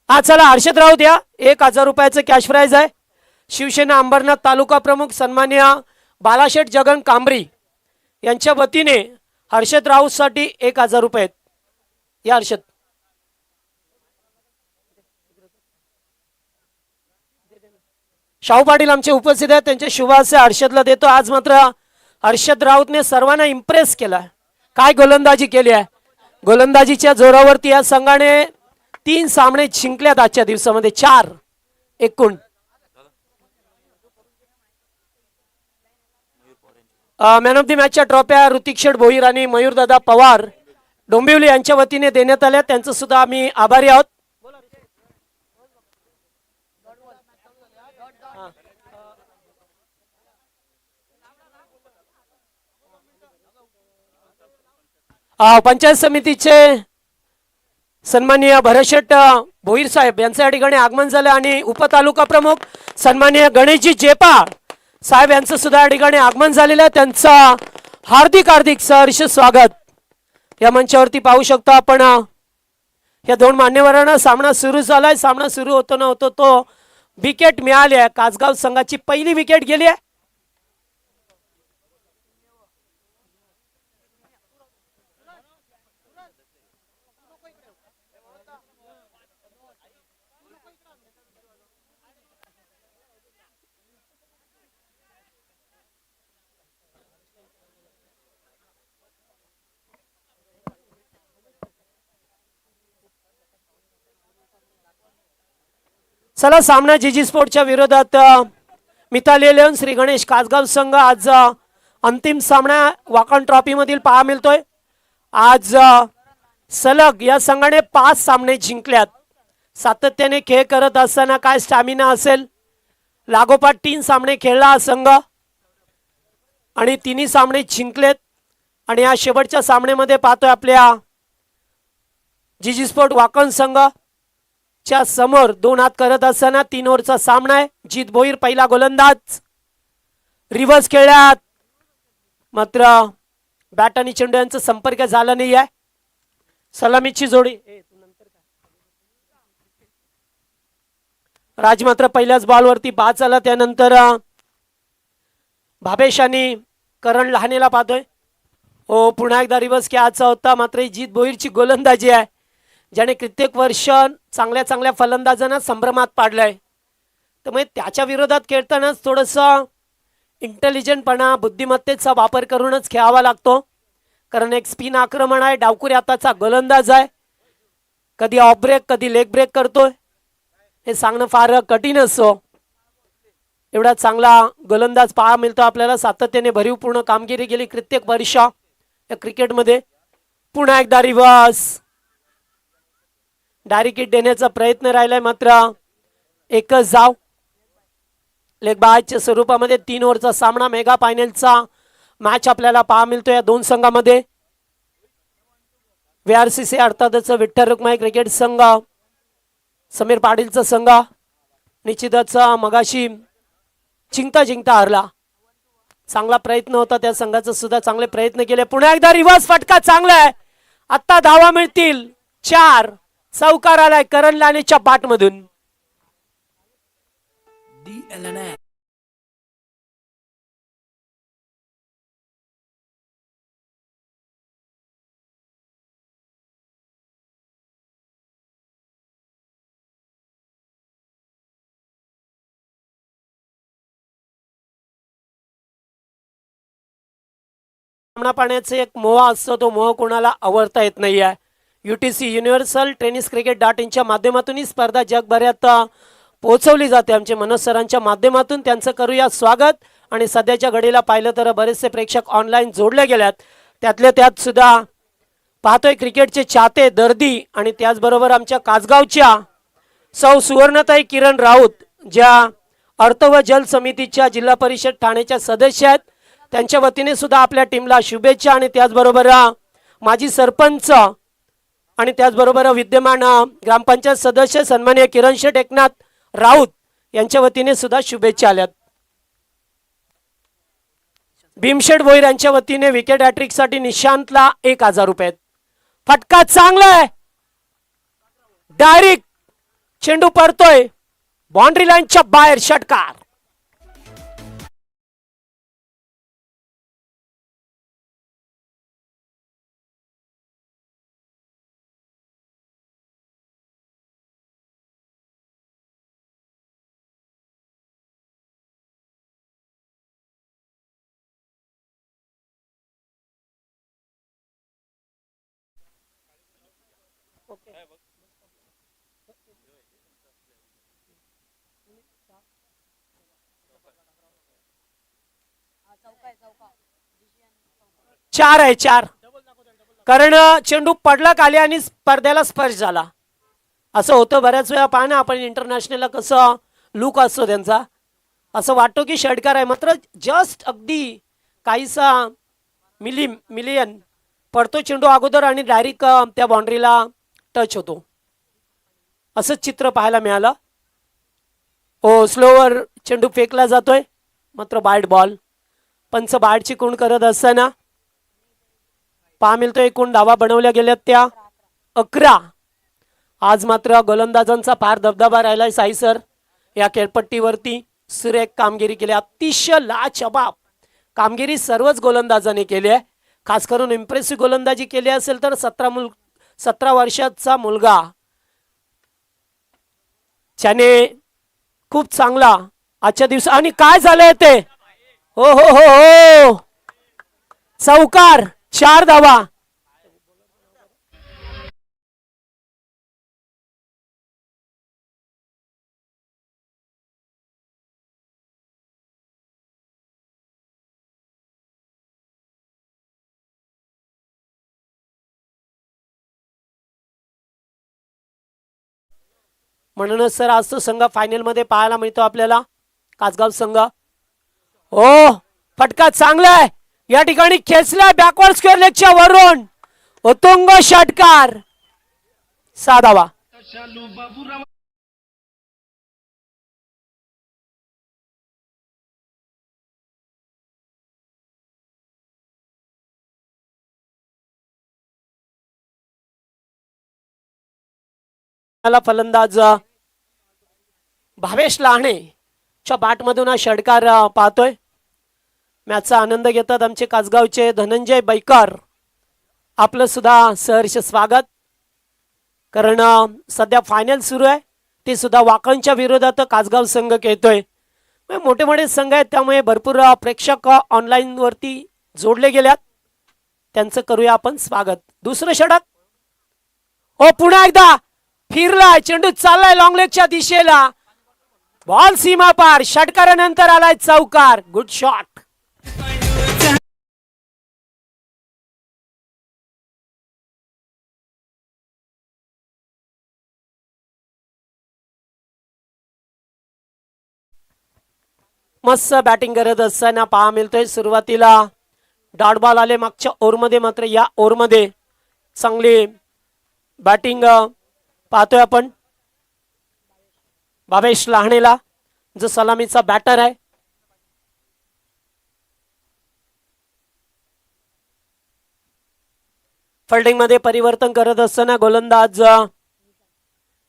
हा चला हर्षद राऊत या 1000 रुपयाचं कॅश प्राइज आहे. शिवसेना अंबरनाथ तालुका प्रमुख सन्माननीय बालाशेठ जगन कांबरी यांच्या वतीने हर्षद राऊत साठी 1000 रुपये. या हर्षद. शाहू पाटील आमचे उपस्थित आहेत, त्यांचे शुभाशय हर्षदला देतो. आज मात्र हर्षद राऊतने सर्वांना इम्प्रेस केला. काय गोलंदाजी केली आहे. गोलंदाजीच्या जोरावरती या संघाने 3 सामने जिंकल्यात आजच्या दिवसामध्ये, 4 एकूण. मॅन ऑफ द मॅचच्या ट्रॉफ्या ऋतिक शेठ भोईर आणि मयूरदादा पवार डोंबिवली यांच्या वतीने देण्यात आल्या. त्यांचं सुद्धा आम्ही आभारी आहोत. पंचायत समितीचे सन्माननीय भरतशेठ भोईर साहेब यांचं या ठिकाणी आगमन झालं आणि उपतालुका प्रमुख सन्माननीय गणेशजी जेपाळ साहेब यांचं सुद्धा या ठिकाणी आगमन झालेलं आहे. त्यांचं हार्दिक हार्दिक सहर्ष स्वागत या मंचावरती पाहू शकतो आपण. या दोन मान्यवरांना सामना सुरू झालाय. सामना सुरू होतो ना होतो तो विकेट मिळाली आहे. कासगाव संघाची पहिली विकेट गेली आहे. चला सामना जीजी स्पोर्टच्या विरोधात मिताली इलेव्हन श्री गणेश कासगाव संघ आज अंतिम सामना वाकण ट्रॉफी मधील पाहा मिळतोय. आज सलग या संघाने 5 सामने जिंकल्यात. सातत्याने खेळ करत असताना काय स्टॅमिना असेल. लागोपाठ 3 सामने खेळला हा संघ आणि 3 सामने जिंकलेत. आणि या शेवटच्या सामन्यामध्ये पाहतोय आपल्या जीजी स्पोर्ट वाकण संघ च्या समोर 2 हात करत असताना 3 ओव्हरचा सामना आहे. जीत भोईर पहिला गोलंदाज. रिव्हर्स खेळल्यात मात्र बॅट आणि चेंडू यांचा संपर्क झाला नाही आहे. सलामीची जोडी. राज मात्र पहिल्याच बॉलवरती बाद झाला. त्यानंतर भावेश आणि करण लहानेला पाहतोय. हो पुन्हा एकदा रिव्हर्स खेळायचा होता मात्र जीत भोईरची गोलंदाजी आहे ज्याने कित्येक वर्ष चांगल्या फलंदाजांना संभ्रमात पाडलाय. त्यामुळे त्याच्या विरोधात खेळतानाच थोडंसं इंटेलिजंटपणा बुद्धिमत्तेचा वापर करूनच खेळावा लागतो. कारण एक स्पिन आक्रमण आहे. डावकुरी हाताचा गोलंदाज आहे. कधी ऑफ ब्रेक कधी लेग ब्रेक करतोय हे सांगणं फार कठीण असो. एवढा चांगला गोलंदाज पाहा मिळतो आपल्याला. सातत्याने भरीवपूर्ण कामगिरी केली कित्येक वर्ष या क्रिकेटमध्ये. पुन्हा एकदा रिव्हर्स डायरेक्ट हिट देण्याचा प्रयत्न राहिलाय मात्र एकच धाव. लेग बायच्या स्वरूपामध्ये 3 ओव्हरचा सामना मेगा फायनलचा मॅच आपल्याला पाहा मिळतो या दोन संघामध्ये. VRCC अर्थातच विठ्ठल रुक्माई क्रिकेट संघ समीर पाटीलचा संघ निश्चितच मगाशी जिंकता हरला. चांगला प्रयत्न होता त्या संघाचा सुद्धा. चांगले प्रयत्न केले. पुन्हा एकदा रिव्हर्स फटका चांगला आहे. आता धावा मिळतील 4. चौकार आलाय करण लानेच्या बॅट मधून. सामना पाहण्याचे एक मोह असतो. तो मोह कोणाला आवडता येत नाही आहे. UTC युनिव्हर्सल टेनिस क्रिकेट.in च्या माध्यमातून ही स्पर्धा जगभरात पोहोचवली जाते. आमचे मनोज सरांच्या माध्यमातून त्यांचं करूया स्वागत. आणि सध्याच्या घडीला पाहिलं तर बरेचसे प्रेक्षक ऑनलाईन जोडले गेल्यात. त्यातल्या त्यात सुद्धा पाहतोय क्रिकेटचे चाहते दर्दी आणि त्याचबरोबर आमच्या कासगावच्या सौ सुवर्णताई किरण राऊत ज्या अर्थ व जल समितीच्या जिल्हा परिषद ठाण्याच्या सदस्य आहेत. त्यांच्या वतीने सुद्धा आपल्या टीमला शुभेच्छा. आणि त्याचबरोबर माजी सरपंच आणि त्याचबरोबर विद्यमान ग्रामपंचायत सदस्य सन्माननीय किरण शेठ एकनाथ राऊत यांच्या वतीने सुद्धा शुभेच्छा आल्यात. भीमशेठ भोईर यांच्या वतीने विकेट हॅट्रिक साठी निशांतला 1000 रुपये. फटका चांगला आहे. डायरेक्ट चेंडू पडतोय बाउंड्री लाईनच्या बाहेर, षटकार. चार आहे, चार. कारण चेंडू पडला खाली आणि पडद्याला स्पर्श झाला. असं होतं बऱ्याच वेळा. पहा ना आपण इंटरनॅशनलला कसं लुक असतो त्यांचा, असं वाटतो की षटकार आहे, मात्र जस्ट अगदी काहीसा मिलियन पडतो चेंडू अगोदर आणि डायरेक्ट त्या बाउंड्रीला टच होतो. असंच चित्र पाहायला मिळालं. हो, स्लोवर चेंडू फेकला जातोय, मात्र बाईट बॉल. पंच बाईटची खूण करत असताना पहा मिळतोय एकूण धावा बनवल्या गेल्यात त्या 11. आज मात्र गोलंदाजांचा फार दबदबा राहिलाय. साई सर या खेळपट्टीवरती सुरेख कामगिरी केली, अतिशय लाजवाब कामगिरी सर्वच गोलंदाजांनी केली आहे. खास करून इम्प्रेसिव्ह गोलंदाजी केली असेल तर 17 वर्षाचा मुलगा त्याने खूप चांगला आजच्या दिवसा. आणि काय झालंय ते, हो हो हो हो, चौकार, 4 धावा. म्हणूनच सर आज तो संघ फायनल मध्ये पाहायला मिळतो आपल्याला, कासगाव संघ. हो, फटका चांगला आहे या ठिकाणी, खेचलाय बॅकवर्ड स्क्वेअर लेगच्या वरून, उत्तुंग षटकार, 6 धावा. फलंदाज भावेश लाहणेच्या बॅटमधून हा षटकार पाहतोय. मॅचचा आनंद घेतात आमचे कासगावचे धनंजय बैकर. आपलं सुद्धा सहर्ष स्वागत. कारण सध्या फायनल सुरू आहे, ते सुद्धा वाकणच्या विरोधात कासगाव संघ खेळतोय. मोठे मोठे संघ आहेत, त्यामुळे भरपूर प्रेक्षक ऑनलाईन वरती जोडले गेल्यात, त्यांचं करूया आपण स्वागत. दुसरं षटक, हो पुन्हा एकदा फिरलाय चेंडू, चाललाय लॉंग लेगच्या दिशेला, बॉल सीमा पार, षटकारानंतर आलाय चौकार. Good shot. मस्त बॅटिंग करत असताना पहा मिळतोय सुरुवातीला डॉट बॉल आले मागच्या ओव्हरमध्ये, मात्र या ओव्हरमध्ये चांगली बॅटिंग पाहतोय आपण भावेश लाहणेला, जो सलामीचा बॅटर आहे. फिल्डिंग मध्ये परिवर्तन करत असताना गोलंदाज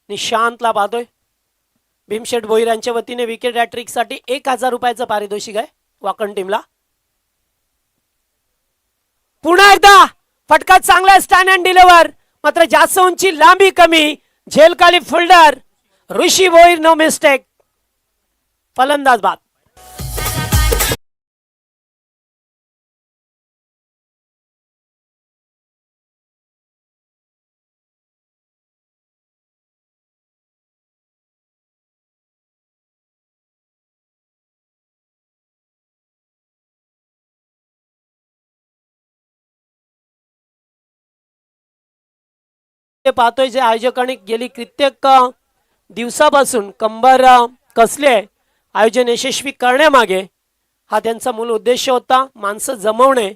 निशांतला पाहतोय. भीमशेठ भोईर यांच्या वतीने विकेट हॅट्रिक साठी 1000 रुपयाचं पारितोषिक आहे वाकण टीमला. पुन्हा एकदा फटका चांगला, स्टँड अँड डिलिव्हर, मात्र जास्त उंची, लांबी कमी, झेलखाली फिल्डर ऋषी भोईर, नो मिस्टेक. फलंदाज बाद. पाहतोय जे आयोजकांनी गेली कित्येक दिवसापासून कंबर कसले आयोजन यशस्वी करण्यामागे हा त्यांचा मूल उद्देश होता. माणसं जमवणे,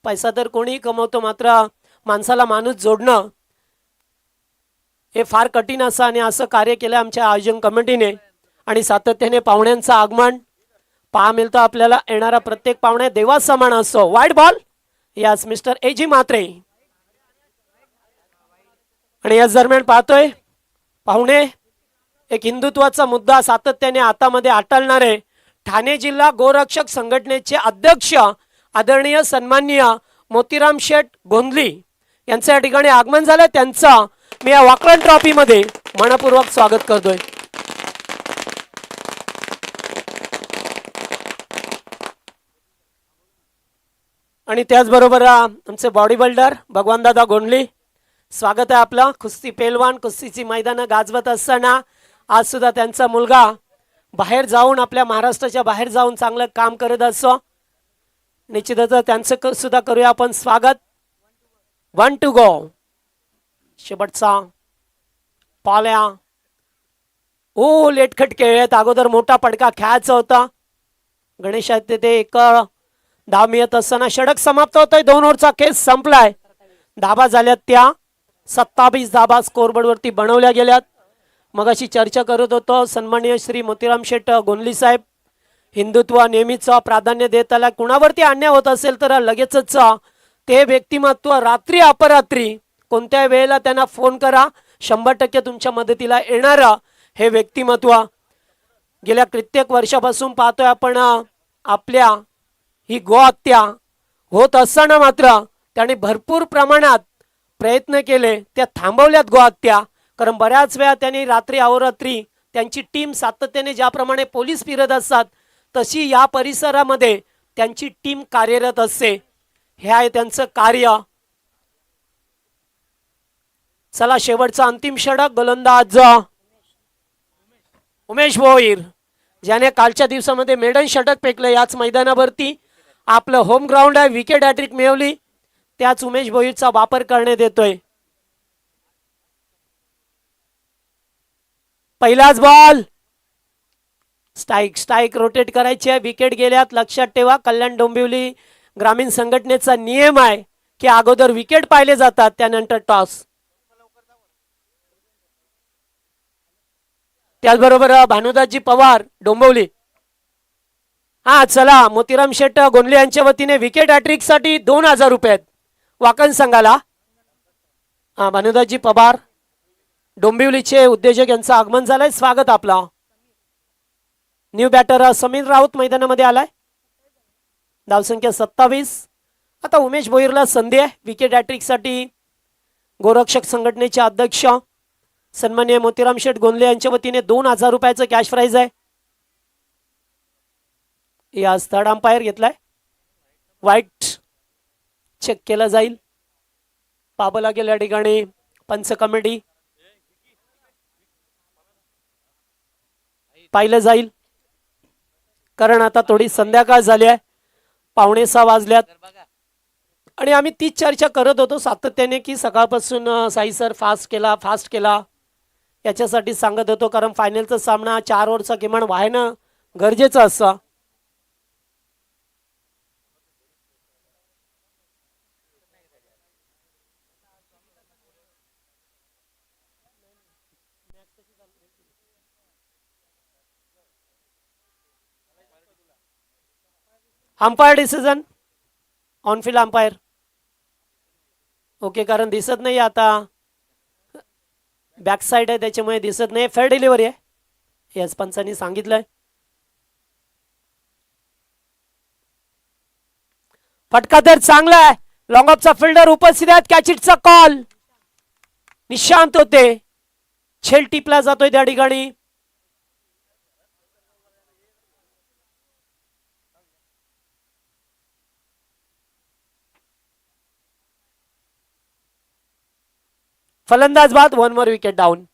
पैसा तर कोणीही कमवतो, मात्र माणसाला माणूस जोडणं हे फार कठीण असं, आणि असं कार्य केलं आमच्या आयोजन कमिटीने. आणि सातत्याने पाहुण्यांचं आगमन पहा मिळतं आपल्याला. येणारा प्रत्येक पाहुण्या देवा समान असतो. वाईड बॉल, यास मिस्टर एजी मात्रे. आणि याच दरम्यान पाहतोय पाहुणे एक हिंदुत्वाचा मुद्दा सातत्याने हातामध्ये आटळणारे ठाणे जिल्हा गोरक्षक संघटनेचे अध्यक्ष आदरणीय सन्माननीय मोतीराम शेठ गोंधली यांचं या ठिकाणी आगमन झालं. त्यांचं मी या वाकरण ट्रॉफीमध्ये मनपूर्वक स्वागत करतोय. आणि त्याचबरोबर आमचे बॉडी बिल्डर भगवानदादा गोंधली, स्वागत आहे आपलं. कुस्ती पेलवान, कुस्तीची मैदानं गाजवत असताना आज सुद्धा त्यांचा मुलगा बाहेर जाऊन आपल्या महाराष्ट्राच्या बाहेर जाऊन चांगलं काम करत असतो. निश्चितच त्यांचं सुद्धा करूया आपण स्वागत. 1 to go. शेवटचा पाल्या लेटखट खेळत अगोदर मोठा पडका खेळायचा होता. गणेश ते एक धाव मिळत असताना षटक समाप्त होतोय. 2 ओव्हरचा केस संपलाय. धाबा झाल्यात त्या 27 धाबा स्कोरबोर्ड वरती बनवल्या गेल्यात. मग अशी चर्चा करत होतो सन्माननीय श्री मोतीराम शेठ गोंधली साहेब, हिंदुत्व नेहमीच प्राधान्य देत आला. कुणावरती अन्याय होत असेल तर लगेचच ते व्यक्तिमत्व रात्री अपरात्री कोणत्या वेळेला त्यांना फोन करा, 100% तुमच्या मदतीला येणार हे व्यक्तिमत्व. गेल्या कित्येक वर्षापासून पाहतोय आपण आपल्या ही गोहत्या होत असताना मात्र त्यांनी भरपूर प्रमाणात प्रयत्न केले, त्या थांबवल्यात गोहत्या. कारण बऱ्याच वेळा त्यांनी रात्री अहोरात्री त्यांची टीम सातत्याने ज्याप्रमाणे पोलीस फिरत असतात तशी या परिसरामध्ये त्यांची टीम कार्यरत असते. हे आहे त्यांचं कार्य. चला शेवटचा अंतिम षटक. गोलंदाज उमेश भोईर ज्याने कालच्या दिवसामध्ये मेडन षटक फेकलं याच मैदानावरती. आपलं होम ग्राउंड आहे, विकेट हॅट्रिक मिळवली, त्याच उमेश भोईरचा वापर करण्यात येतोय. पहिलाच बॉल स्ट्राईक रोटेट करायची आहे. विकेट गेल्यात. लक्षात ठेवा, कल्याण डोंबिवली ग्रामीण संघटनेचा नियम आहे की अगोदर विकेट पाहिले जातात त्यानंतर टॉस. त्याचबरोबर भानुदासजी पवार डोंबिवली. चला मोतीराम शेठ गोंधले यांच्या वतीने विकेट हॅट्रिक साठी 2000 रुपये वाकण संघाला. भानुदासजी पवार डोंबिवलीचे उद्योजक यांचं आगमन झालंय. स्वागत आपला. न्यू बॅटर समीर राऊत मैदानामध्ये आलाय. धावसंख्या 27. आता उमेश भोईरला संधी आहे विकेट हॅट्रिक साठी. गोरक्षक संघटनेचे अध्यक्ष सन्माननीय मोतीराम शेठ गोंधले यांच्या वतीने 2000 रुपयाचं कॅश प्राइज आहे. या थर्ड अंपायर घेतलाय. वाईट चेक केला जाईल. पाहावं लागेल या ठिकाणी पंच कमिटी पाहिलं जाईल. कारण आता थोडी संध्याकाळ झाली आहे, 5:45 वाजल्यात. आणि आम्ही तीच चर्चा करत होतो सातत्याने की सकाळपासून साई सर फास्ट केला याच्यासाठी सांगत होतो. कारण फायनलचा सामना 4 ओव्हरचा किमान व्हायनं गरजेचं असतं. Umpire decision on field umpire okay. कारण दिसत नाही आता, बॅक साइड आहे त्याच्यामुळे दिसत नाही. फेअर डिलिव्हरी आहे याच पंचांनी सांगितलंय. फटका तर चांगला आहे. लॉंग ऑफचा फिल्डर उपस्थित आहेत. कॅचिटचा कॉल निशांत होते. छेल टिपला जातोय त्या ठिकाणी. फलंदाज बाद. 1 more विकेट डाऊन.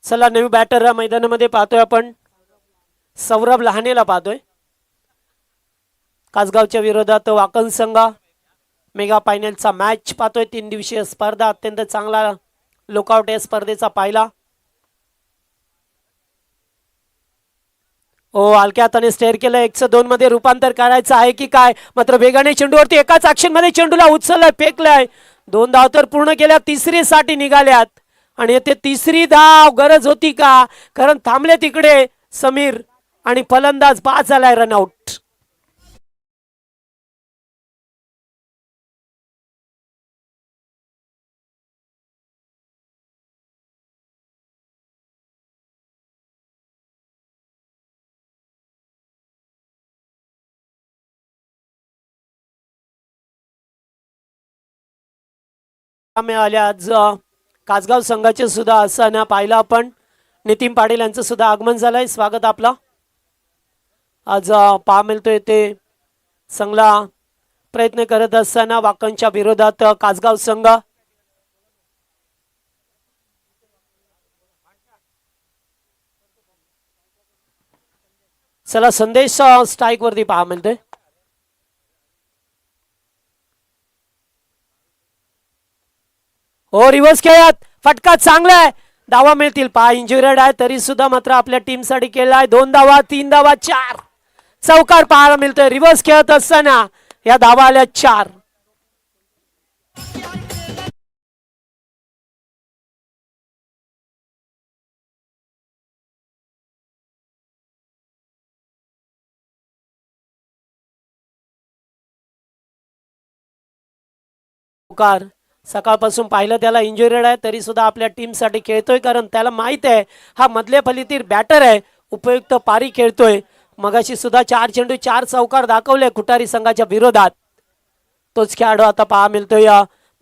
चला न्यू बॅटर मैदानामध्ये पाहतोय आपण. सौरभ लहानेला पाहतोय. कासगावच्या विरोधात वाकण संघ मेगा फायनलचा मॅच पाहतोय. 3 दिवसीय स्पर्धा. अत्यंत चांगला लुकआउट या स्पर्धेचा पाहिला. ओ हलक्या हाताने स्टेअर केलं. 102 मध्ये रूपांतर करायचं आहे की काय. मात्र वेगाने चेंडूवरती एकाच ऍक्शन मध्ये चेंडूला उचललाय, फेकलाय. 2 धाव तर पूर्ण केल्या, तिसरी साठी निघाल्यात. आणि येथे तिसरी धाव गरज होती का, कारण थांबले तिकडे समीर आणि फलंदाज बाद झालाय रनआउट. मिळाल्या आज कासगाव संघाचे सुद्धा असताना पाहिलं आपण. नितीन पाटील यांचं सुद्धा आगमन झालंय. स्वागत आपला. आज पहा मिळतोय ते संघला प्रयत्न करत असताना वाकणच्या विरोधात कासगाव संघ. चला संदेश स्ट्राईक वरती पहा मिळतोय. हो रिव्हर्स खेळात फटका चांगला आहे. धावा मिळतील. पहा इंजुरेड आहे तरी सुद्धा मात्र आपल्या टीम साठी केलाय. 2 धावा, 3 धावा, 4 चौकार पाहायला मिळतोय. रिव्हर्स खेळत असताना या धावा आल्या 4. सकाळपासून पाहिलं त्याला इंजुरेड आहे तरी सुद्धा आपल्या टीम साठी खेळतोय, कारण त्याला माहित आहे हा मधल्या फलीतील बॅटर आहे, उपयुक्त पारी खेळतोय. मगाशी सुद्धा 4 चेंडू 4 चौकार दाखवले खुटारी संघाच्या विरोधात. तोच खेळाडू आता पहा मिळतोय.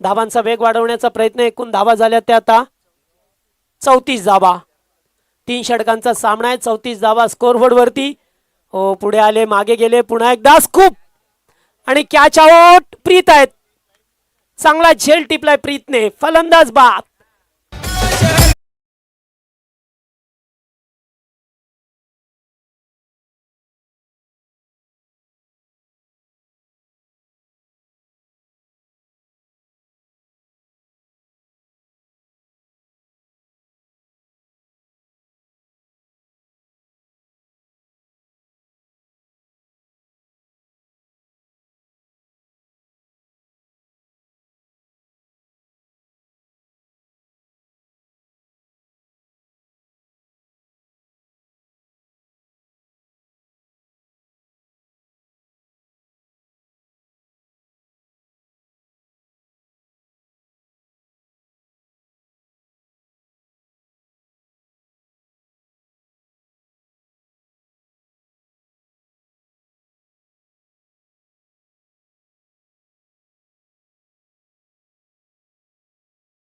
धावांचा वेग वाढवण्याचा प्रयत्न. एकूण धावा झाल्या त्या आता 34 धावा. 3 षटकांचा सामना आहे. 34 धावा स्कोरबोर्ड वरती. हो पुढे आले, मागे गेले, पुन्हा एकदा स्कूप आणि कॅच आउट. प्रीत आहेत. चांगला झेल टिपलाय प्रीतने. फलंदाज बाद.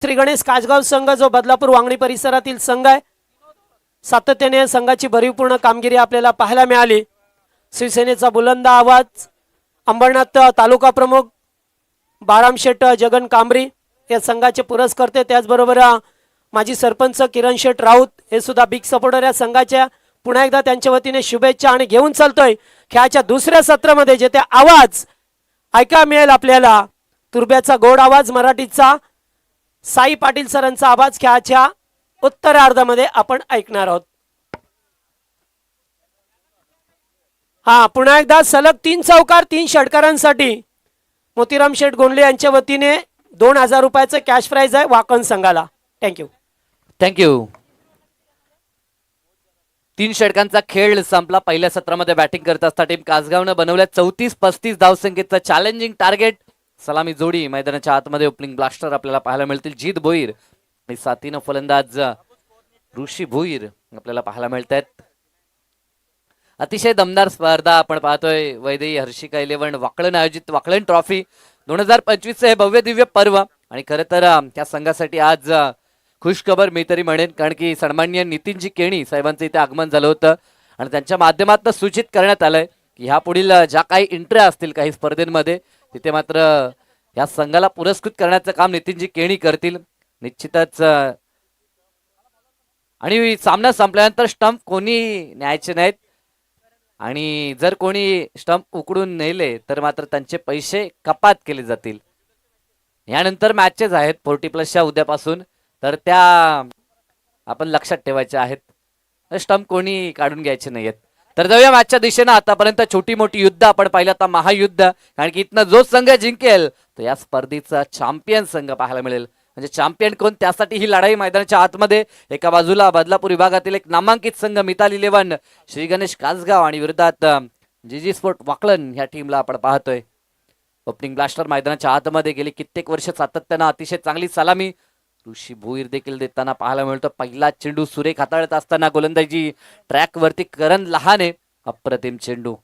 श्री गणेश कासगाव संघ जो बदलापूर वांगणी परिसरातील संघ आहे, सातत्याने संघाची भरीवपूर्ण कामगिरी आपल्याला पाहायला मिळाली. शिवसेनेचा बुलंद आवाज. अंबरनाथ तालुका प्रमुख बारामशेठ जगन कांबरी या संघाचे पुरस्कर्ते, त्याचबरोबर माजी सरपंच किरण शेठ राऊत हे सुद्धा बिग सपोर्टर या संघाच्या. पुन्हा एकदा त्यांच्या वतीने शुभेच्छा. आणि घेऊन चालतोय खेळाच्या दुसऱ्या सत्रामध्ये जेथे आवाज ऐका मिळेल आपल्याला, तुरब्याचा गोड आवाज मराठीचा साई पाटील सरांचा आवाज खेळाच्या उत्तरार्धामध्ये आपण ऐकणार आहोत. हा पुन्हा एकदा सलग 3 चौकार 3 षटकारांसाठी मोतीराम शेठ गोंडले यांच्या वतीने 2000 रुपयाचं कॅश प्राइज आहे वाकण संघाला. थँक्यू. थँक्यू. 3 षटकांचा खेळ संपला. पहिल्या सत्रामध्ये बॅटिंग करत असता टीम कासगावनं बनवल्या 34-35 धावसंख्येचं चॅलेंजिंग टार्गेट. सलामी जोडी मैदानाच्या आतमध्ये ओपनिंग ब्लास्टर आपल्याला पाहायला मिळतील. जीत भोईर आणि साथीनं फलंदाज ऋषी भोईर आपल्याला पाहायला मिळत आहेत. अतिशय दमदार स्पर्धा आपण पाहतोय. वैदेही हर्षिका 11 वाकळण आयोजित वाकळण ट्रॉफी 2025 हे भव्य दिव्य पर्व. आणि खरं तर त्या संघासाठी आज खुशखबर मी तरी म्हणेन, कारण की सन्माननीय नितीनजी केणी साहेबांचं इथे आगमन झालं होतं आणि त्यांच्या माध्यमातून सूचित करण्यात आलंय की ह्या पुढील ज्या काही एंट्री असतील काही स्पर्धेमध्ये तिथे मात्र या संघाला पुरस्कृत करण्याचं काम नितीनजी केणी करतील निश्चितच. आणि सामना संपल्यानंतर स्टंप कोणी न्यायचे नाहीत आणि जर कोणी स्टंप उकडून नेले तर मात्र त्यांचे पैसे कपात केले जातील. यानंतर मॅचेस आहेत 40+च्या उद्यापासून, तर त्या आपण लक्षात ठेवायच्या आहेत. स्टंप कोणी काढून घ्यायचे नाहीयेत. तर जाऊया मॅचच्या दिशेनं. आतापर्यंत छोटी मोठी युद्ध आपण पाहिलं, आता महायुद्ध. कारण की इथनं जो संघ जिंकेल तो या स्पर्धेचा चॅम्पियन संघ पाहायला मिळेल. म्हणजे चॅम्पियन कोण, त्यासाठी ही लढाई मैदानाच्या आतमध्ये. एका बाजूला बदलापूर विभागातील एक नामांकित संघ मिताल 11 श्री गणेश कासगाव आणि विरोधात जीजी स्पोर्ट वाकलन ह्या टीमला आपण पाहतोय. ओपनिंग ब्लास्टर मैदानाच्या आतमध्ये गेली कित्येक वर्ष सातत्यानं अतिशय चांगली सलामी ऋषी भोईर देखील देताना पाहायला मिळतो. पहिला चेंडू सुरेख हाताळत असताना गोलंदाजी ट्रॅक वरती करण लहाने, अप्रतिम चेंडू.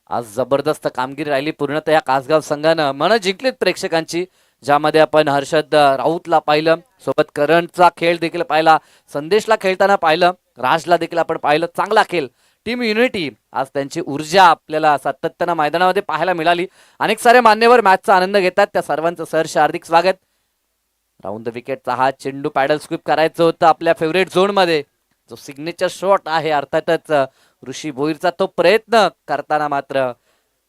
आज जबरदस्त कामगिरी राहिली पूर्णतः या कासगाव संघानं. मन जिंकलीत प्रेक्षकांची, ज्यामध्ये आपण हर्षद राऊतला पाहिलं, सोबत करणचा खेळ देखील पाहिला, संदेशला खेळताना पाहिलं, राजला देखील आपण पाहिलं. चांगला खेळ, टीम युनिटी, आज त्यांची ऊर्जा आपल्याला सातत्यानं मैदानामध्ये पाहायला मिळाली. अनेक सारे मान्यवर मॅचचा आनंद घेतात, त्या सर्वांचं सहर्ष हार्दिक स्वागत. राऊंड द विकेटचा हा चेंडू पॅडल स्क्विप करायचं होतं आपल्या फेवरेट झोन मध्ये, जो सिग्नेचर शॉट आहे. अर्थातच ऋषी भोईरचा तो प्रयत्न करताना मात्र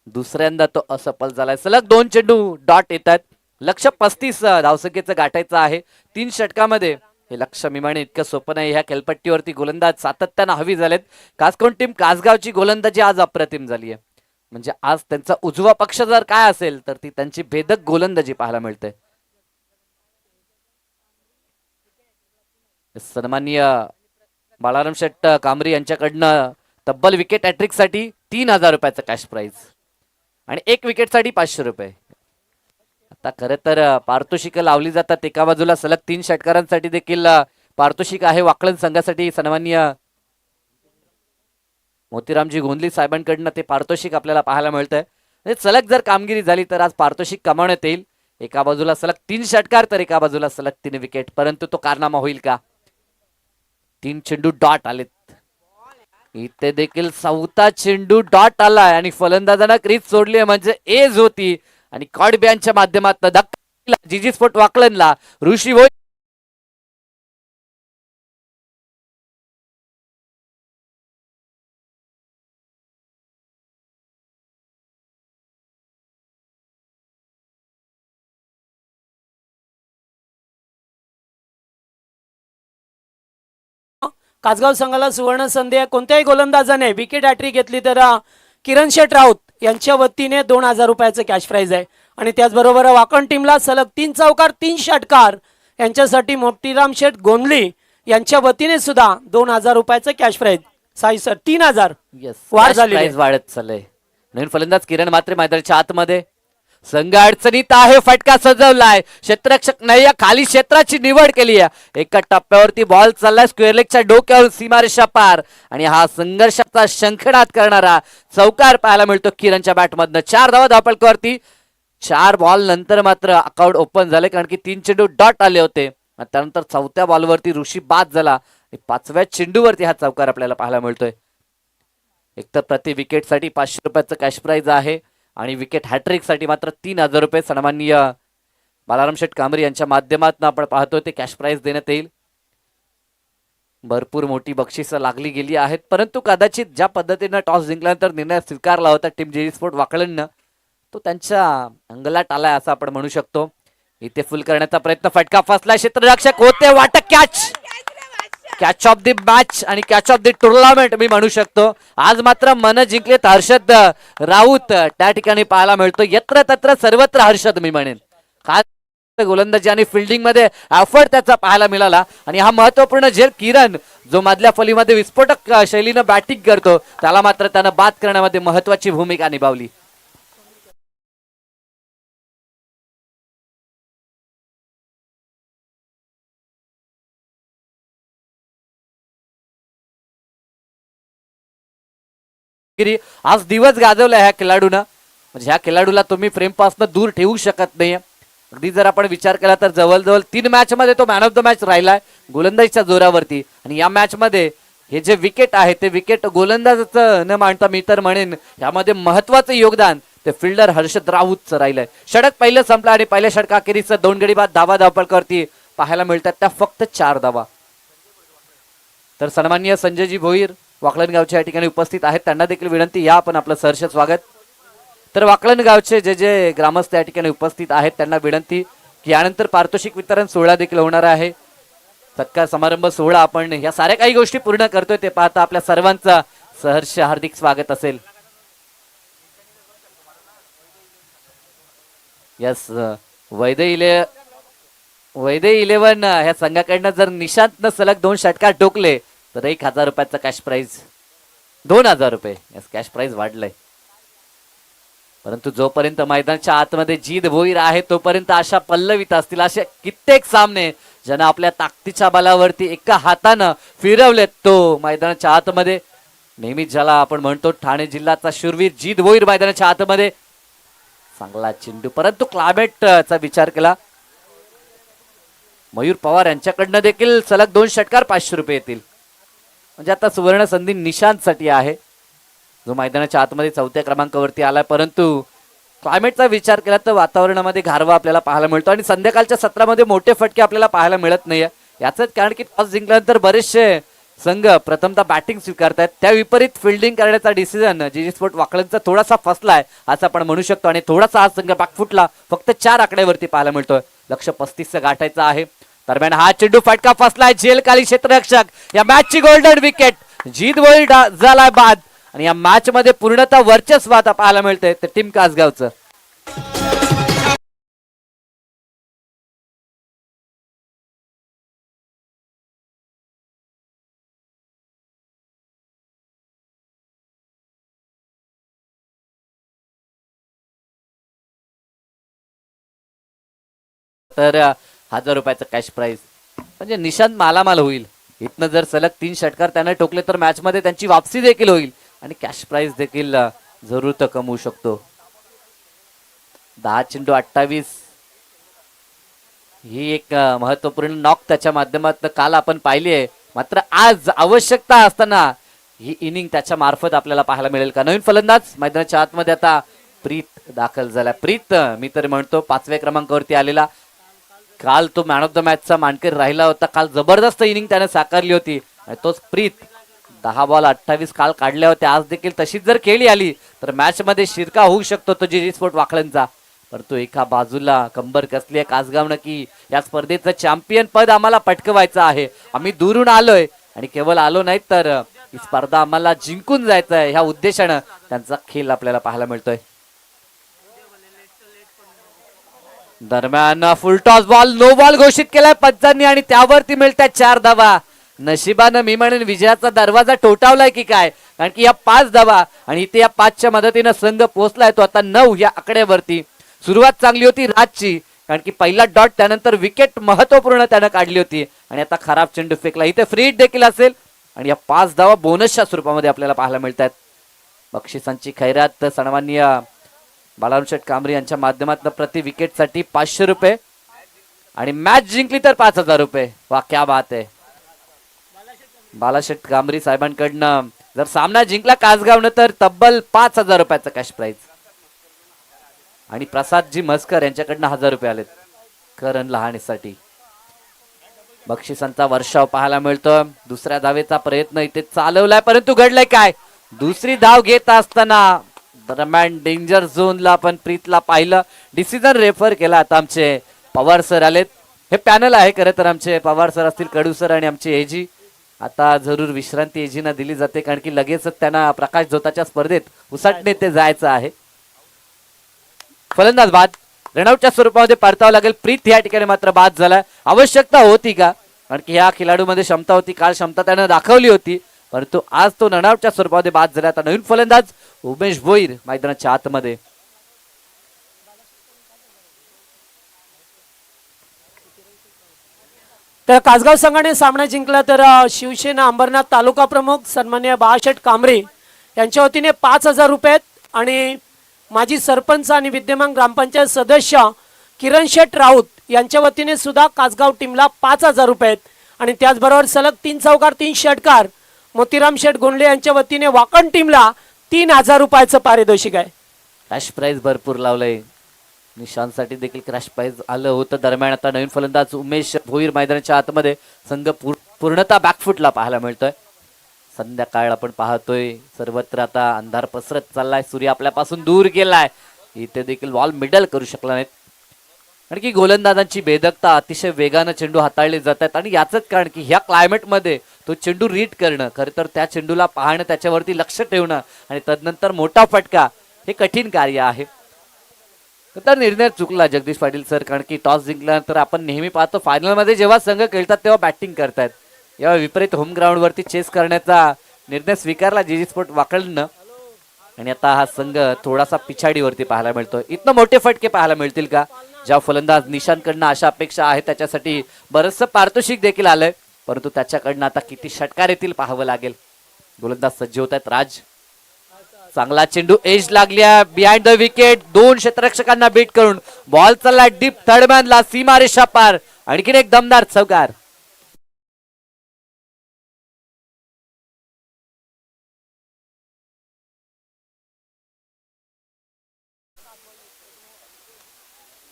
दुसऱ्यांदा तो असफल झालाय. सलग 2 चेंडू डॉट येतात. लक्ष्य 35 धावसंख्येचं गाठायचं आहे 3 षटकामध्ये. हे लक्ष मिमाणे इतकं सोपं नाही. ह्या खेळपट्टीवरती गोलंदाज सातत्यानं हवी झालेत. कासकोण टीम कासगावची गोलंदाजी आज अप्रतिम झाली आहे. म्हणजे आज त्यांचा उजवा पक्ष जर काय असेल तर ती त्यांची भेदक गोलंदाजी पाहायला मिळते. सन्माननीय बाळाराम शेट्ट कांबरी यांच्याकडनं तब्बल विकेट हॅट्रिक साठी 3000 रुपयाचं कॅश प्राइज आणि 1 विकेट साठी 500 रुपये. आता खरं तर पारितोषिक लावली जातात. एका बाजूला सलग 3 षटकारांसाठी देखील पारितोषिक आहे वाकलन संघासाठी. सन्माननीय मोतीरामजी गोंधली साहेबांकडनं ते पारितोषिक आपल्याला पाहायला मिळतंय. म्हणजे सलग जर कामगिरी झाली तर आज पारितोषिक कमावण्यात येईल. एका बाजूला सलग 3 षटकार तर एका बाजूला सलग 3 विकेट. परंतु तो कारनामा होईल का? 3 चेंडू डॉट आलेत. इथे देखील 4था चेंडू डॉट आलाय आणि फलंदाजांना क्रीज सोडली म्हणजे एज होती. आणि कॉडब्यांच्या माध्यमातून धक्का जीजी स्पोर्ट वाकलनला. ऋषी भोईर कासगाव संघाला सुवर्ण संधी आहे. कोणत्याही गोलंदाजाने विकेट हॅट्रिक घेतली तर किरण शेठ राऊत यांच्या वतीने 2000 रुपयाचं कॅश प्राइज आहे. आणि त्याचबरोबर वाकण टीमला सलग 3 चौकार 3 षटकार यांच्यासाठी मोतीराम शेठ गोंधली यांच्या वतीने सुद्धा 2000 रुपयाचं कॅश प्राइज. साई सर 3000 वाढ झाली, वाढत चाललंय. नवीन फलंदाज किरण मात्रे मैदानाच्या आतमध्ये. संघ अडचणीत आहे. फटका सजवलाय. क्षेत्ररक्षक नाही, खाली क्षेत्राची निवड केली आहे. एका टप्प्यावरती बॉल चाललाय स्क्वेअर लेगच्या डोक्यावर सीमारेषा पार आणि हा संघर्षाचा शंखनाद करणारा चौकार पाहायला मिळतो किरणच्या बॅटमधनं. 4 धावा धावपलकावरती. 4 बॉल नंतर मात्र अकाउंट ओपन झाले कारण की 3 चेंडू डॉट आले होते. त्यानंतर 4थ्या बॉलवरती ऋषी बाद झाला. 5व्या चेंडूवरती हा चौकार आपल्याला पाहायला मिळतोय. एकतर प्रति विकेट साठी 500 रुपयाचं कॅश प्राइज आहे आणि विकेट हॅट्रिक साठी मात्र 3000 रुपये सन्माननीय बाळाराम शेठ कांबरी यांच्या माध्यमातून आपण पाहतोय ते कॅश प्राइज देण्यात येईल. भरपूर मोठी बक्षिसं लागली गेली आहेत. परंतु कदाचित ज्या पद्धतीनं टॉस जिंकल्यानंतर निर्णय स्वीकारला होता टीम जीजी स्पोर्ट वाकळणनं तो त्यांच्या अंगलाट आलाय असं आपण म्हणू शकतो. इथे फुल करण्याचा प्रयत्न, फटका फसला. क्षेत्ररक्षक होते वाटत catch. Catch of the match आणि कॅच ऑफ द टुर्नामेंट मी म्हणू शकतो. आज मात्र मन जिंकलेत हर्षद राऊत त्या ठिकाणी पाहायला मिळतो. यत्र तत्र सर्वत्र हर्षद मी म्हणेन. काय गोलंदाजी आणि फिल्डिंग मध्ये एफर्ट त्याचा पाहायला मिळाला. आणि हा महत्वपूर्ण झेल किरण जो मधल्या फलीमध्ये विस्फोटक शैलीनं बॅटिंग करतो त्याला मात्र त्यानं बाद करण्यामध्ये महत्वाची भूमिका निभावली. आज दिवस गाजवला ह्या खेळाडूनं. म्हणजे ह्या खेळाडूला तुम्ही फ्रेम पासून दूर ठेवू शकत नाही. अगदी जर आपण विचार केला तर जवळजवळ 3 मॅच मध्ये तो मॅन ऑफ द मॅच राहिलाय गोलंदाजीच्या जोरावरती. आणि या मॅच मध्ये हे जे विकेट आहे ते विकेट गोलंदाजाचं न मांडता मी तर म्हणेन यामध्ये महत्वाचं योगदान ते फिल्डर हर्षद राऊतचं राहिलंय. षटक पहिलं संपलं आणि पहिल्या षटकाखेरीस 2 गडी बाद धावा धावपलकावरती पाहायला मिळतात त्या फक्त 4 धावा. तर सन्माननीय संजयजी भोईर वाकलन गावच्या या ठिकाणी उपस्थित आहेत. त्यांना देखील विनंती, या आपण आपलं सहर्ष स्वागत. तर वाकलन गावचे जे जे ग्रामस्थ या ठिकाणी उपस्थित आहेत त्यांना विनंती की यानंतर पारितोषिक वितरण सोहळा देखील होणार आहे. सत्कार समारंभ सोहळा आपण या साऱ्या काही गोष्टी पूर्ण करतोय ते पाहता आपल्या सर्वांचा सहर्ष हार्दिक स्वागत असेल. यस, वैदे 11 ह्या संघाकडनं जर निशांतनं सलग 2 षटकार टोकले तर 1,000 रुपयाचा कॅश प्राइज, 2,000 रुपये. यस, कॅश प्राइज वाढलंय. परंतु जोपर्यंत मैदानाच्या आतमध्ये जीत भोईर आहे तोपर्यंत अशा पल्लवित असतील असे कित्येक सामने ज्यांना आपल्या ताकदीच्या बलावरती एका हातानं फिरवलेत. तो मैदानाच्या आतमध्ये नेहमीच ज्याला आपण म्हणतो ठाणे जिल्ह्याचा शूरवीर जीत भोईर मैदानाच्या आतमध्ये. चांगला चेंडू, परंतु क्लायमेटचा विचार केला. मयूर पवार यांच्याकडनं देखील सलग 2 षटकार 500 रुपये येतील. म्हणजे आता सुवर्ण संधी निशांतसाठी आहे जो मैदानाच्या आतमध्ये 4थ्या क्रमांकावरती आलाय. परंतु क्लायमेटचा विचार केला तर वातावरणामध्ये गारवा आपल्याला पाहायला मिळतो आणि संध्याकाळच्या सत्रामध्ये मोठे फटके आपल्याला पाहायला मिळत नाहीये. याच कारण की टॉस जिंकल्यानंतर बरेचसे संघ प्रथमतः बॅटिंग स्वीकारतायत. त्या विपरीत फिल्डिंग करण्याचा डिसिजन जीजी स्पोर्ट वाकळंचा थोडासा फसलाय असं आपण म्हणू शकतो आणि थोडासा हा संघ बॅकफुटला फक्त 4 आकड्यावरती पाहायला मिळतोय. लक्ष 35 गाठायचं आहे. दरम्यान हा चेंडू फटका फसलाय. झेलखाली क्षेत्ररक्षक. या मॅचची गोल्डन विकेट. जीत भोईर झालाय बाद आणि या मॅच मध्ये पूर्णतः वर्चस्व आता पाहायला मिळतंय ते टीम कासगावचं. तर 1,000 रुपयाचं कॅश प्राइज म्हणजे निशांत मालामाल होईल. इथनं जर सलग 3 षटकार त्याने टोकले तर मॅच मध्ये त्यांची वापसी देखील होईल आणि कॅश प्राइज देखील जरूर तर कमवू शकतो. 10 चेंडू 28 ही एक महत्वपूर्ण नॉक त्याच्या माध्यमातून काल आपण पाहिली आहे. मात्र आज आवश्यकता असताना ही इनिंग त्याच्या मार्फत आपल्याला पाहायला मिळेल का? नवीन फलंदाज मैदानाच्या आतमध्ये आता प्रीत दाखल झाला. प्रीत मी तर म्हणतो 5व्या क्रमांकावरती आलेला. काल तो मॅन ऑफ द मॅचचा मानकरी राहिला होता. काल जबरदस्त इनिंग त्याने साकारली होती आणि तोच प्रीत 10 बॉल 28 काल काढल्या होत्या. आज देखील तशीच जर खेळी आली तर मॅच मध्ये शिरका होऊ शकतो तो जीजी स्पोर्ट वाकळंचा. परंतु एका बाजूला कंबर कसली आहे कासगावनं की या स्पर्धेचं चॅम्पियन पद आम्हाला पटकवायचं आहे. आम्ही दुरून आलोय आणि केवळ आलो नाही तर ही स्पर्धा आम्हाला जिंकून जायचं आहे ह्या उद्देशानं त्यांचा खेळ आपल्याला पाहायला मिळतोय. दरम्यान full toss ball no ball घोषित केलाय पंचांनी आणि त्यावरती मिळतात 4 धावा. नशिबानं मी म्हणेन विजयाचा दरवाजा ठोठावलाय की काय, कारण की या 5 धावा आणि इथे या 5च्या मदतीनं संघ पोहोचलाय तो आता 9 या आकड्यावरती. सुरुवात चांगली होती राजची, कारण की पहिला डॉट त्यानंतर विकेट महत्वपूर्ण त्यानं काढली होती आणि आता खराब चेंडू फेकला. इथे फ्री हिट देखील असेल आणि या 5 धावा बोनसच्या स्वरूपामध्ये आपल्याला पाहायला मिळतात. बक्षिसांची खैरात सन्माननीय बाळाशेठ कांबरी यांच्या माध्यमातून प्रति विकेट साठी 500 रुपये आणि मॅच जिंकली तर 5,000 रुपये. वा क्या बात आहे. बाळाशेठ कांबरी साहेबांकडनं जर सामना जिंकला कासगावनं तर तब्बल 5,000 रुपयाचा कॅश प्राइज आणि प्रसादजी मस्कर यांच्याकडनं 1,000 रुपये आलेत करण लहाणीसाठी. बक्षिसांचा वर्षाव पाहायला मिळतो. दुसऱ्या धावेचा प्रयत्न इथे चालवलाय परंतु घडलंय काय, दुसरी धाव घेत असताना दरम्यान डेंजर झोनला आपण प्रीतला पाहिलं. डिसिजन रेफर केला. आता आमचे पवार सर आलेत. हे पॅनल आहे खरं तर आमचे पवार सर असतील, कडू सर आणि आमचे एजी. आता जरूर विश्रांती एजीना दिली जाते कारण की लगेचच त्यांना प्रकाश झोताच्या स्पर्धेत उसाटणे ते जायचं आहे. फलंदाज बाद. रनआउटच्या स्वरूपामध्ये परतावं लागेल. प्रीत या ठिकाणी मात्र बाद झाला. आवश्यकता होती का, कारण की ह्या खेळाडूमध्ये क्षमता होती, काल क्षमता त्यानं दाखवली होती, परंतु आज तो रनआउटच्या स्वरूपामध्ये बाद झाला. आता नवीन फलंदाज उमेश भोईर मैदानाच्या आतमध्ये. तर कासगाव संघाने सामना जिंकला तर शिवसेना अंबरनाथ तालुका प्रमुख सन्माननीय बाळाशेठ कांबरे यांच्या वतीने 5,000 रुपये आणि माजी सरपंच आणि विद्यमान ग्रामपंचायत सदस्य किरण शेठ राऊत यांच्या वतीने सुद्धा कासगाव टीमला 5,000 रुपये आणि त्याचबरोबर सलग 3 चौकार 3 षटकार मोतीराम शेठ गोंडले यांच्या वतीने वाकण टीमला 3,000 रुपयाचं पारितोषिक आहे. कॅश प्राइज भरपूर लावलंय. निशांसाठी देखील क्रॅश प्राइज आलं होतं. दरम्यान आता नवीन फलंदाज उमेश भोईर मैदानाच्या आतमध्ये. संघ पूर्णतः बॅकफुटला पाहायला मिळतोय. संध्याकाळ आपण पाहतोय सर्वत्र आता अंधार पसरत चाललाय. सूर्य आपल्यापासून दूर गेलाय. इथे देखील बॉल मिडल करू शकला नाहीत. आणखी गोलंदाजांची बेदकता, अतिशय वेगानं चेंडू हाताळले जात आहेत आणि याचंच कारण की ह्या क्लायमेटमध्ये तो चेंडू रीड करणं, खरं तर त्या चेंडूला पाहणं, त्याच्यावरती लक्ष ठेवणं आणि तदनंतर मोठा फटका हे कठीण कार्य आहे. तर निर्णय चुकला जगदीश पाटील सर, कारण की टॉस जिंकल्यानंतर आपण नेहमी पाहतो फायनलमध्ये जेव्हा संघ खेळतात तेव्हा बॅटिंग करतायत, यावेळी विपरीत होम ग्राउंडवरती चेस करण्याचा निर्णय स्वीकारला जीजी स्पोर्ट वाकडनं आणि आता हा संघ थोडासा पिछाडीवरती पाहायला मिळतोय. इथनं मोठे फटके पाहायला मिळतील का? ज्या फलंदाज निशांकडनं अशा अपेक्षा आहे त्याच्यासाठी बरंचसं पारितोषिक देखील आलंय, परंतु त्याच्याकडनं आता किती षटकार येतील पाहावं लागेल. गोलंदाज सज्ज होत आहेत. राज, चांगला चेंडू एज लागल्या बिहाइंड द विकेट, दोन क्षेत्ररक्षकांना बीट करून बॉल चालला डीप थर्डमॅनला, सीमारेषा पार, आणखीन एक दमदार चौकार.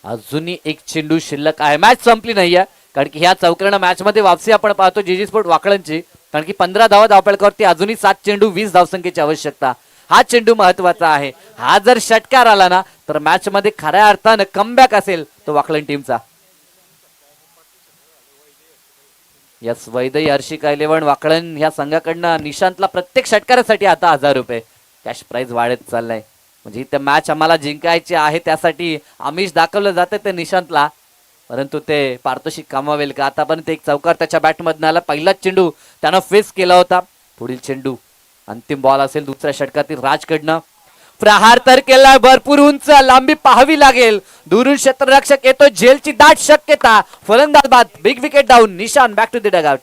अजूनही एक चेंडू शिल्लक आहे. मॅच संपली नाहीये, कारण की ह्या चौकारानं मॅच मध्ये वापसी आपण पाहतो जीजी स्पोर्ट वाकळंची, कारण की 15 धावा धावपळकावरती अजूनही 7 चेंडू 20 धावसंख्येची आवश्यकता. हा चेंडू महत्वाचा आहे. हा जर षटकार आला ना तर मॅच मध्ये खऱ्या अर्थानं कमबॅक असेल तो वाकळण टीमचा. यस, वैदई हर्षिका 11 वाकळण ह्या संघाकडनं निशांतला प्रत्येक षटकारासाठी आता 1000 रुपये कॅश प्राइज वाढत चाललाय. म्हणजे इथे मॅच आम्हाला जिंकायची आहे, त्यासाठी आमिष दाखवलं जातं ते निशांतला, परंतु ते पारितोषिक कमावेल का? आतापर्यंत एक चौकार त्याच्या बॅटमधनं आला. पहिलाच चेंडू त्यानं फेस केला होता. पुढील चेंडू अंतिम बॉल असेल दुसऱ्या षटकातील राजकडनं. प्रहार तर केलाय, भरपूर उंच, लांबी पाहावी लागेल. दुरून क्षेत्ररक्षक येतो, झेलची दाट शक्यता. फलंदाज बाद, बिग विकेट डाऊन. निशान back to the dugout.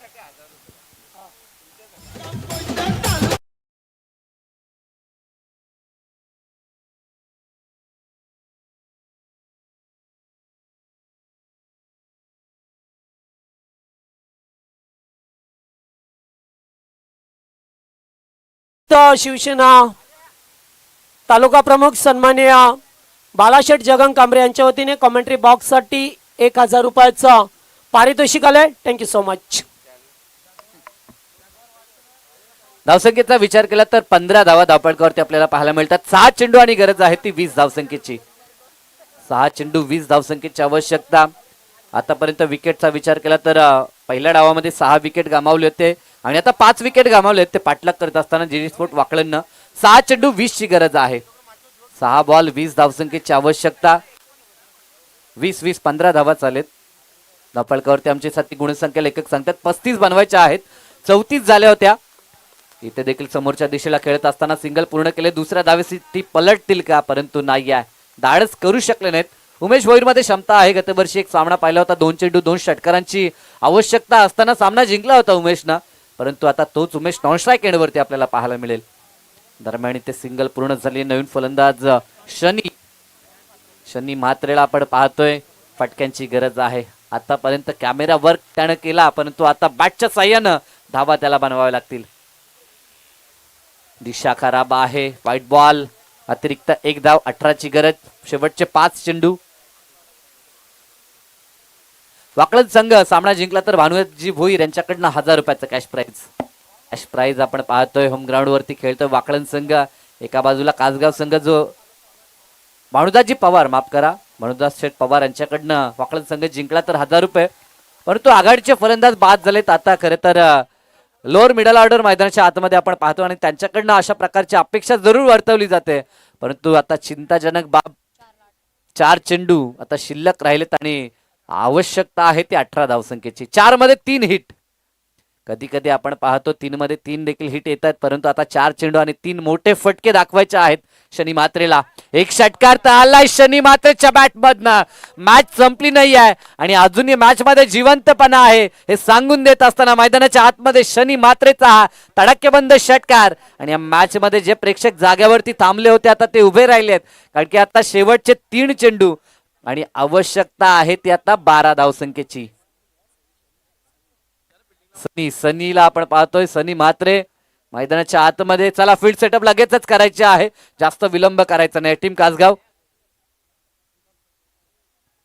Shiv Sena taluka प्रमुख सन्माननीय बालाशेठ जगन कांबरे यांच्या वतीने कॉमेंट्री बॉक्स साठी 1000 रुपयाचं पारितोषिक आलंय. Thank you so much. धावसंख्येचा विचार केला तर 15 धावा धावपळकावरती आपल्याला पाहायला मिळतात. 6 चेंडू आणि गरज आहे ती 20 धावसंख्येची. 6 चेंडू 20 धावसंख्येची आवश्यकता. आतापर्यंत विकेटचा विचार केला तर पहिल्या डावामध्ये 6 विकेट गमावले होते आणि आता 5 विकेट गमावले. ते पाठलाग करत असताना जीजी स्पोर्ट वाकळनं 6 चेंडू 20 ची गरज आहे. 6 बॉल 20 धावसंख्येची आवश्यकता. 20-20 15 धावा चालेत. धावपळकावरती आमचे साथी गुणसंख्या लेखक सांगतात 35 बनवायच्या आहेत, 34 झाल्या होत्या. इथे देखील समोरच्या दिशेला खेळत असताना सिंगल पूर्ण केले. दुसऱ्या धावेसाठी पलटतील का? परंतु नाही आहे, धाडस करू शकले नाहीत. उमेश भोईरमध्ये क्षमता आहे. गतवर्षी एक सामना पाहिला होता, 2 चेंडू 2 षटकारांची आवश्यकता असताना सामना जिंकला होता उमेशनं, परंतु आता तोच उमेश नॉन स्ट्राईक एंडवरती आपल्याला पाहायला मिळेल. दरम्यान इथे सिंगल पूर्ण झाली. नवीन फलंदाज शनी म्हात्रेला आपण पाहतोय. फटक्यांची गरज आहे. आतापर्यंत कॅमेरा वर्क त्यानं केला, परंतु आता बॅटच्या साह्यानं धावा त्याला बनवाव्या लागतील. दिशा खराब आहे. व्हाईट बॉल, अतिरिक्त 1 धाव, 18 ची गरज. शेवटचे 5 चेंडू. वाकळण संघ सामना जिंकला तर भानुजी भोईर यांच्याकडनं 1000 रुपयाचं कॅश प्राइज आपण पाहतोय. होम ग्राउंड वरती खेळतोय वाकळण संघ. एका बाजूला कासगाव संघ जो भानुदाजी पवार, माफ करा, भानुदास शेठ पवार यांच्याकडनं वाकळण संघ जिंकला तर 1000 रुपये, परंतु आघाडीचे फलंदाज बाद झालेत. आता खरं तर लोअर मिडल ऑर्डर मैदानाच्या आतमध्ये आपण पाहतो आणि त्यांच्याकडनं अशा प्रकारची अपेक्षा जरूर वर्तवली जाते, परंतु आता चिंताजनक बाब, 4 चेंडू आता शिल्लक राहिलेत आणि आवश्यकता आहे ती 18 धावसंख्येची. 4 मध्ये 3 हिट. कधी कधी आपण पाहतो 3 मध्ये 3 देखील हिट येतात, परंतु आता 4 चेंडू आणि 3 मोठे फटके दाखवायचे आहेत शनी म्हात्रेला. एक षटकार तर आलाय शनी म्हात्रेच्या बॅटमधनं. मॅच संपली नाही आहे आणि अजूनही मॅच मध्ये जिवंतपणा आहे हे सांगून देत असताना मैदानाच्या आतमध्ये शनी म्हात्रेचा हा तडक्केबंद षटकार. आणि या मॅच मध्ये जे प्रेक्षक जाग्यावरती थांबले होते आता ते उभे राहिलेत, कारण की आता शेवटचे 3 चेंडू आणि आवश्यकता आहे ती आता 12 धावसंख्येची. सनीला आपण पाहतोय. सनी म्हात्रे मैदानाच्या आतमध्ये. चला फील्ड सेटअप लगेचच करायचे आहे, जास्त विलंब करायचा नाही. टीम कासगाव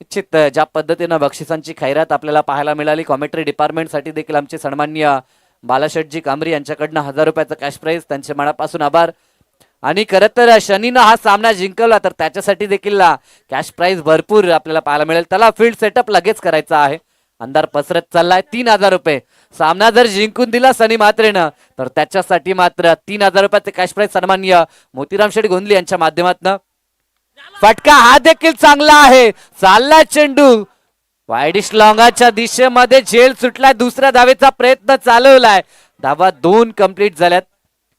निश्चित ज्या पद्धतीनं बक्षिसांची खैरात आपल्याला पाहायला मिळाली. कॉमेंट्री डिपार्टमेंट साठी देखील आमचे सन्माननीय बालाशेठजी कांबरी यांच्याकडनं 1000 रुपयाचं कॅश प्राइज, त्यांचे मनापासून आभार. आणि खरं तर शनीनं हा सामना जिंकवला तर त्याच्यासाठी देखील कॅश प्राइज भरपूर आपल्याला पाहायला मिळेल. त्याला फील्ड सेटअप लगेच करायचा आहे. अंधार पसरत चाललाय. 3,000 रुपये सामना जर जिंकून दिला सनी म्हात्रेनं तर त्याच्यासाठी मात्र 3,000 रुपयाचे कॅश प्राइज सन्माननीय मोतीराम शेठ गोंधली यांच्या माध्यमातून. फटका हा देखील चांगला आहे. चालला चेंडू वाईडिश लॉंगाच्या दिशेमध्ये झेल सुटलाय. दुसऱ्या धावेचा प्रयत्न चालवलाय. धावा 2 कंप्लीट झाल्यात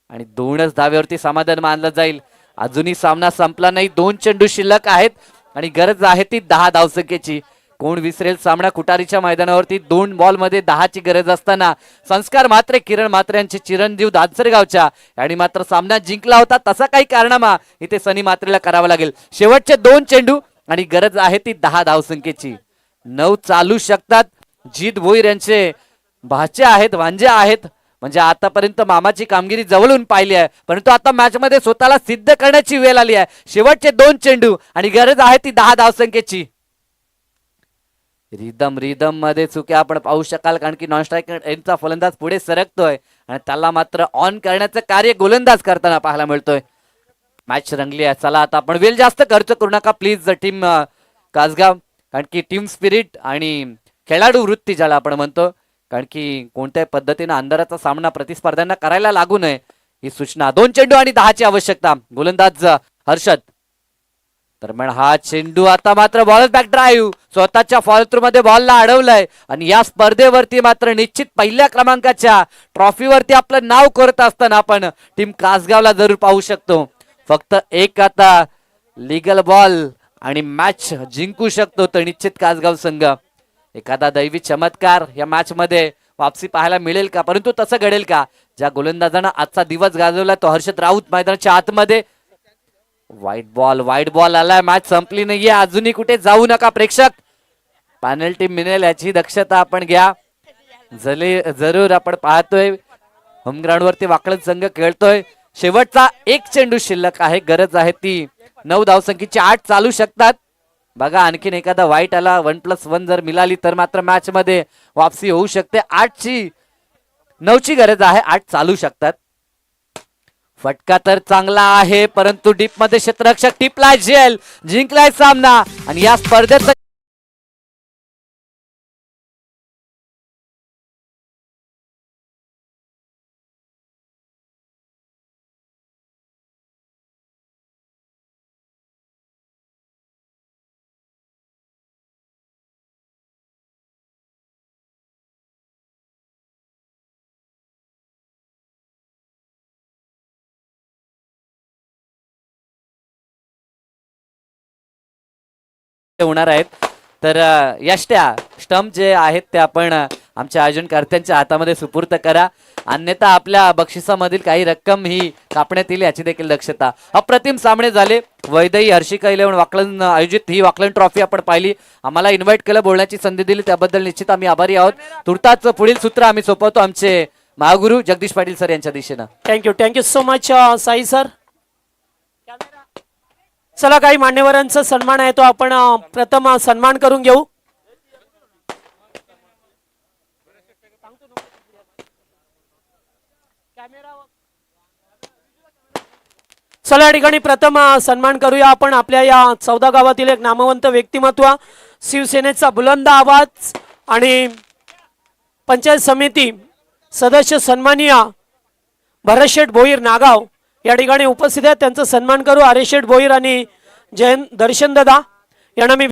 आणि 2च धावेवरती समाधान मानलं जाईल. अजूनही सामना संपला नाही. 2 चेंडू शिल्लक आहेत आणि गरज आहे ती 10 धावसंख्येची. कोण विसरेल सामना कुटारीच्या मैदानावरती 2 बॉल मध्ये 10ची गरज असताना संस्कार म्हात्रे किरण म्हात्रे यांचे चिरंजीव दानसरगावच्या आणि मात्र सामना जिंकला होता. तसा काही कारनामा इथे सनी म्हात्रेला करावा लागेल. शेवटचे 2 चेंडू आणि गरज आहे ती 10 धावसंख्येची. 9 चालू शकतात. जीत भोईर यांचे भाचे आहेत, वांजे आहेत. म्हणजे आतापर्यंत मामाची कामगिरी जवळून पाहिली आहे, परंतु आता मॅच मध्ये स्वतःला सिद्ध करण्याची वेळ आली आहे. शेवटचे 2 चेंडू आणि गरज आहे ती 10 धावसंख्येची. रिदम मध्ये चुक्या आपण पाहू शकाल, कारण की नॉन स्ट्रायकर एंडचा फलंदाज पुढे सरकतोय आणि त्याला मात्र ऑन करण्याचं कार्य गोलंदाज करताना पाहायला मिळतोय. मॅच रंगली आहे. चला आता आपण वेळ जास्त खर्च करू नका प्लीज टीम कासगाव, कारण की टीम स्पिरिट आणि खेळाडू वृत्ती ज्याला आपण म्हणतो, कारण की कोणत्याही पद्धतीने अंधाराचा सामना प्रतिस्पर्ध्यांना करायला लागू नये ही सूचना. 2 चेंडू आणि 10ची आवश्यकता. गोलंदाज हर्षद. दरम्यान हा चेंडू आता मात्र बॉल बॅक ड्राईव्ह स्वतःच्या फॉल थ्रू मध्ये बॉलला अडवलंय आणि या स्पर्धेवरती मात्र निश्चित पहिल्या क्रमांकाच्या ट्रॉफीवरती आपलं नाव करत असताना आपण टीम कासगावला जरूर पाहू शकतो. फक्त एक आता लीगल बॉल आणि मॅच जिंकू शकतो तर निश्चित कासगाव संघ. एखादा दैवी चमत्कार या मॅच मध्ये वापसी पाहायला मिळेल का, परंतु तसं घडेल का? ज्या गोलंदाजानं आजचा दिवस गाजवला तो हर्षद राऊत मैदानाच्या आतमध्ये. वाईट बॉल आलाय. मॅच संपली नाहीये अजूनही. कुठे जाऊ नका प्रेक्षक. पेनल्टी मिळेल याची दक्षता आपण घ्या. जरूर आपण पाहतोय होम ग्राउंड वरती वाकळत संघ खेळतोय. शेवटचा 1 चेंडू शिल्लक आहे. गरज आहे ती 9 धावसंख्येची. 8 चालू शकतात. बघा आणखीन एखादा वाईट आला 1+1 जर मिळाली तर मात्र मॅच मध्ये वापसी होऊ शकते. 9ची गरज आहे. 8 चालू शकतात. फटका तर चांगला आहे, परंतु डीप मध्ये क्षेत्ररक्षक टिपलाय. झेल जिंकलाय सामना आणि या स्पर्धेत होणार आहेत. तर यष्ट्या स्टंप जे आहेत ते आपण आमच्या आयोजनकर्त्यांच्या हातामध्ये सुपूर्त करा, अन्यथा आपल्या बक्षिसामधील काही रक्कम ही कापण्यात येईल याची देखील दक्षता. अप्रतिम सामने झाले. वैदई हर्षिका 11 वाकलन आयोजित ही वाकलन ट्रॉफी आपण पाहिली. आम्हाला इन्व्हाइट केलं, बोलण्याची संधी दिली त्याबद्दल निश्चित आम्ही आभारी आहोत. तुर्ताच पुढील सूत्र आम्ही सोपवतो आमचे महागुरु जगदीश पाटील सर यांच्या दिशेनं. Thank you so much Sai sir. चला काही मान्यवरांचा सन्मान आहे तो आपण प्रथम सन्मान करून घेऊ. चला या ठिकाणी प्रथम सन्मान करूया आपण आपल्या या 14 गावातील एक नामवंत व्यक्तिमत्व, शिवसेनेचा बुलंद आवाज आणि पंचायत समिती सदस्य सन्माननीय भरतशेठ भोईर नागाव या ठिकाणी उपस्थित आहेत. त्यांचा सन्मान करू. आरेशेठ भोईर आणि जयंत दर्शन दादा यांना मी